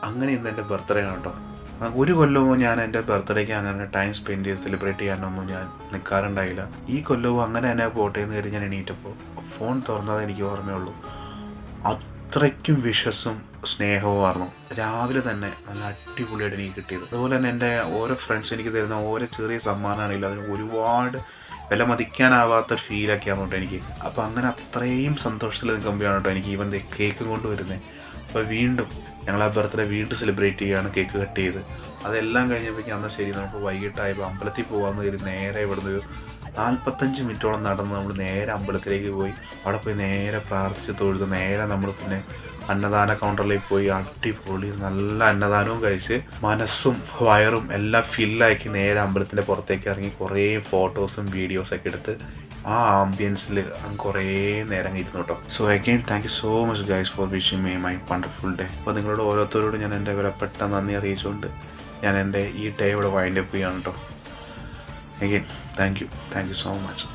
അങ്ങനെ ഇന്ന് എൻ്റെ ബർത്ത്ഡേ ആണ് കേട്ടോ. ഒരു കൊല്ലവും ഞാൻ എൻ്റെ ബർത്ത്ഡേക്ക് അങ്ങനെ ടൈം സ്പെൻഡ് ചെയ്ത് സെലിബ്രേറ്റ് ചെയ്യാനൊന്നും ഞാൻ നിൽക്കാറുണ്ടായില്ല. ഈ കൊല്ലവും അങ്ങനെ തന്നെ പോട്ടെ എന്ന് കരുതി ഞാൻ എണീറ്റപ്പോൾ ഫോൺ തുറന്നതേ എനിക്ക് ഓർമ്മയുള്ളൂ. അത്രയ്ക്കും വിഷസും സ്നേഹവുമായിരുന്നു. രാവിലെ തന്നെ നല്ല അടിപൊളിയായിട്ട് എനിക്ക് കിട്ടിയത്. അതുപോലെ തന്നെ എൻ്റെ ഓരോ ഫ്രണ്ട്സ് എനിക്ക് തരുന്ന ഓരോ ചെറിയ സമ്മാനമാണെങ്കിലും അതിന് ഒരുപാട് വില മതിക്കാനാവാത്തൊരു ഫീലൊക്കെയാണ് കേട്ടോ എനിക്ക്. അപ്പോൾ അങ്ങനെ അത്രയും സന്തോഷത്തിൽ നിൽക്കുമ്പോഴാണ് കേട്ടോ എനിക്ക് ഈവൻ കേക്ക് കൊണ്ടുവരുന്നത്. അപ്പോൾ വീണ്ടും ഞങ്ങൾ ആ ബർത്ത്ഡേ വീണ്ടും സെലിബ്രേറ്റ് ചെയ്യുകയാണ്, കേക്ക് കട്ട് ചെയ്ത്. അതെല്ലാം കഴിഞ്ഞപ്പോഴേക്കും അന്ന് ശരി നമുക്ക് വൈകിട്ടായപ്പോൾ അമ്പലത്തിൽ പോകാമെന്ന് കരുതി നേരെ ഇവിടുന്ന് ഒരു 45 മിനിറ്റോളം നടന്ന് നമ്മൾ നേരെ അമ്പലത്തിലേക്ക് പോയി. അവിടെ പോയി നേരെ പ്രാർത്ഥിച്ച് തൊഴുത് നേരെ നമ്മൾ പിന്നെ അന്നദാന കൗണ്ടറിലേക്ക് പോയി അടിപൊളി നല്ല അന്നദാനവും കഴിച്ച് മനസ്സും വയറും എല്ലാം ഫില്ലാക്കി നേരെ അമ്പലത്തിൻ്റെ പുറത്തേക്ക് ഇറങ്ങി കുറേ ഫോട്ടോസും വീഡിയോസൊക്കെ എടുത്ത് ആ ആംബിയൻസിൽ കുറേ നേരം ഇരുന്നു കേട്ടോ. So again thank you so much guys for wishing me my wonderful day. അപ്പോൾ നിങ്ങളോട് ഓരോരുത്തരോടും ഞാൻ എൻ്റെ വിലപ്പെട്ട നന്ദി അറിയിച്ചുകൊണ്ട് ഞാൻ എൻ്റെ ഈ ഡേ ഇവിടെ വൈൻഡ് അപ്പ് ചെയ്യാണ് കേട്ടോ. Again thank you so much.